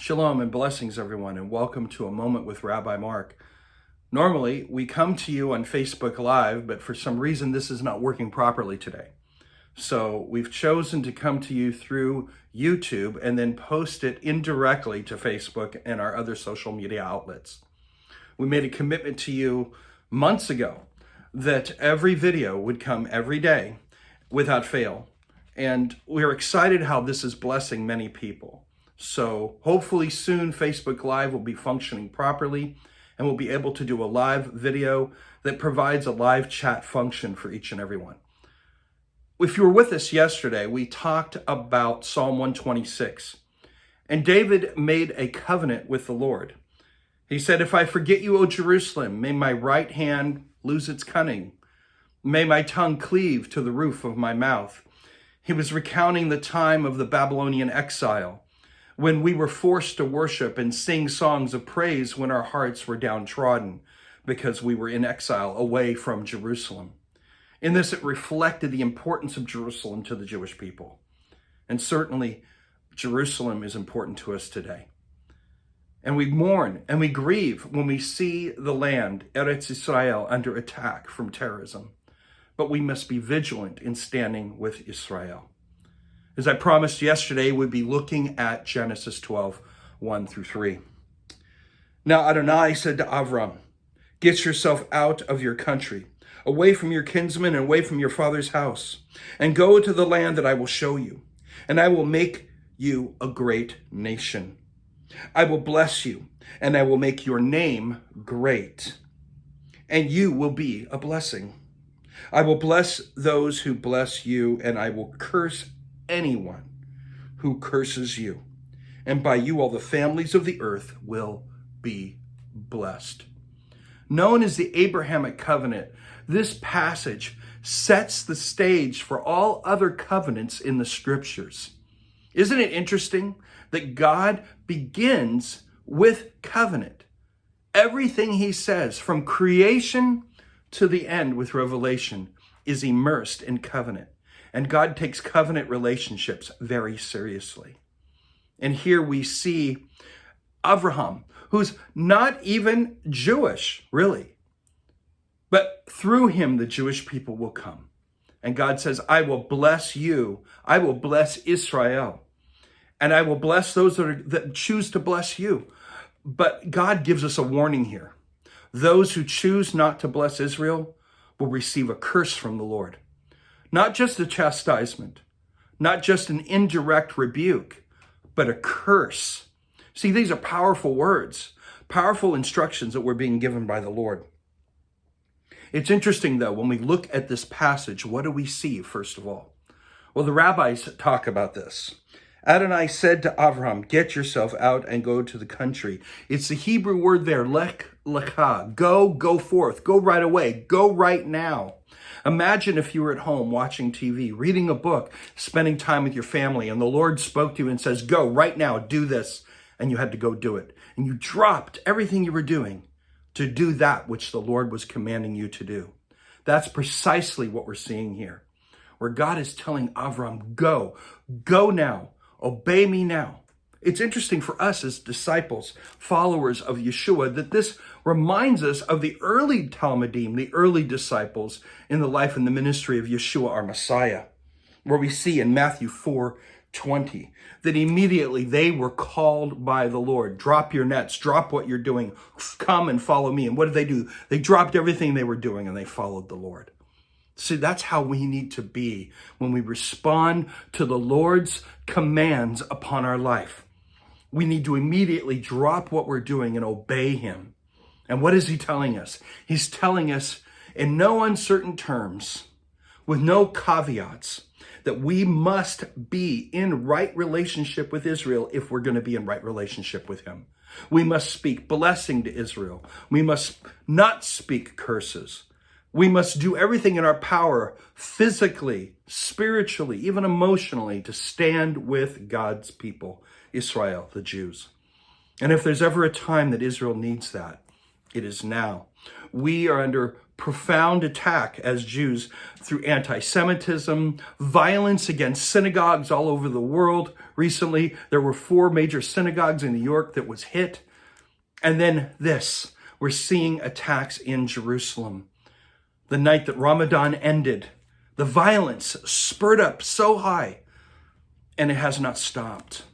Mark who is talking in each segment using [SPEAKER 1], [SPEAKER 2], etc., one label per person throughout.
[SPEAKER 1] Shalom and blessings, everyone, and welcome to A Moment with Rabbi Mark. Normally, we come to you on Facebook Live, but for some reason, this is not working properly today. So we've chosen to come to you through YouTube and then post it indirectly to Facebook and our other social media outlets. We made a commitment to you months ago that every video would come every day without fail. And we're excited how this is blessing many people. So hopefully soon Facebook Live will be functioning properly and we'll be able to do a live video that provides a live chat function for each and every one. If you were with us yesterday, we talked about Psalm 126, and David made a covenant with the Lord. He said, "If I forget you, O Jerusalem, may my right hand lose its cunning. May my tongue cleave to the roof of my mouth." He was recounting the time of the Babylonian exile, when we were forced to worship and sing songs of praise when our hearts were downtrodden because we were in exile away from Jerusalem. In this, it reflected the importance of Jerusalem to the Jewish people. And certainly, Jerusalem is important to us today. And we mourn and we grieve when we see the land, Eretz Israel, under attack from terrorism. But we must be vigilant in standing with Israel. As I promised yesterday, we'd be looking at Genesis 12, 1 through 3. Now Adonai said to Avram, "Get yourself out of your country, away from your kinsmen and away from your father's house, and go to the land that I will show you, and I will make you a great nation. I will bless you, and I will make your name great, and you will be a blessing. I will bless those who bless you, and I will curse anyone who curses you, and by you all the families of the earth will be blessed." Known as the Abrahamic Covenant, this passage sets the stage for all other covenants in the scriptures. Isn't it interesting that God begins with covenant? Everything he says, from creation to the end with Revelation, is immersed in covenant. And God takes covenant relationships very seriously. And here we see Abraham, who's not even Jewish, really. But through him, the Jewish people will come. And God says, "I will bless you. I will bless Israel. And I will bless those that choose to bless you." But God gives us a warning here. Those who choose not to bless Israel will receive a curse from the Lord. Not just a chastisement, not just an indirect rebuke, but a curse. See, these are powerful words, powerful instructions that we're being given by the Lord. It's interesting, though, when we look at this passage, what do we see, first of all? Well, the rabbis talk about this. Adonai said to Avraham, "Get yourself out and go to the country." It's the Hebrew word there, lech lecha. Go forth, go right away, go right now. Imagine if you were at home watching TV, reading a book, spending time with your family, and the Lord spoke to you and says, "Go right now, do this," and you had to go do it. And you dropped everything you were doing to do that which the Lord was commanding you to do. That's precisely what we're seeing here, where God is telling Avram, go now, obey me now. It's interesting for us as disciples, followers of Yeshua, that this reminds us of the early Talmudim, the early disciples in the life and the ministry of Yeshua, our Messiah, where we see in Matthew 4:20 that immediately they were called by the Lord. Drop your nets, drop what you're doing, come and follow me. And what did they do? They dropped everything they were doing and they followed the Lord. See, that's how we need to be when we respond to the Lord's commands upon our life. We need to immediately drop what we're doing and obey him. And what is he telling us? He's telling us in no uncertain terms, with no caveats, that we must be in right relationship with Israel if we're going to be in right relationship with him. We must speak blessing to Israel. We must not speak curses. We must do everything in our power, physically, spiritually, even emotionally, to stand with God's people, Israel, the Jews. And if there's ever a time that Israel needs that, it is now. We are under profound attack as Jews through anti-Semitism, violence against synagogues all over the world. Recently, there were 4 major synagogues in New York that was hit. And then this, we're seeing attacks in Jerusalem. The night that Ramadan ended, the violence spurred up so high, and it has not stopped.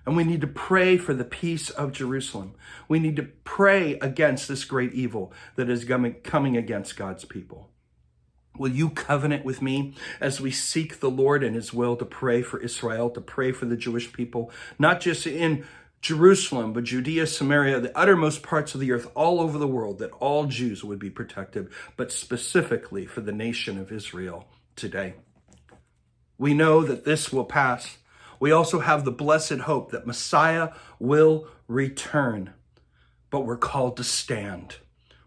[SPEAKER 1] And we need to pray for the peace of Jerusalem. We need to pray against this great evil that is coming against God's people. Will you covenant with me as we seek the Lord and his will to pray for Israel, to pray for the Jewish people, not just in Jerusalem, but Judea, Samaria, the uttermost parts of the earth, all over the world, that all Jews would be protected, but specifically for the nation of Israel today. We know that this will pass. We also have the blessed hope that Messiah will return, but we're called to stand.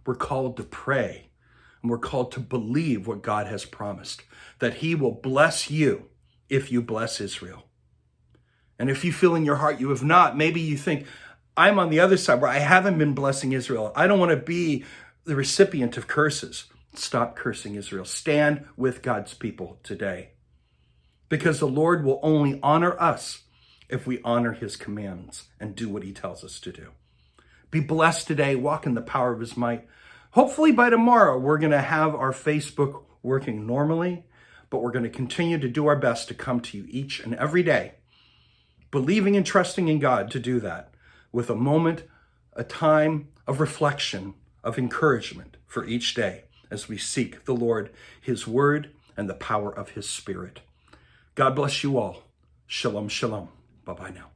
[SPEAKER 1] We're called to pray, and we're called to believe what God has promised, that he will bless you if you bless Israel. And if you feel in your heart you have not, maybe you think, I'm on the other side where I haven't been blessing Israel. I don't want to be the recipient of curses. Stop cursing Israel. Stand with God's people today. Because the Lord will only honor us if we honor his commands and do what he tells us to do. Be blessed today. Walk in the power of his might. Hopefully by tomorrow, we're going to have our Facebook working normally, but we're going to continue to do our best to come to you each and every day, believing and trusting in God to do that, with a moment, a time of reflection, of encouragement for each day as we seek the Lord, his word, and the power of his spirit. God bless you all. Shalom, shalom. Bye-bye now.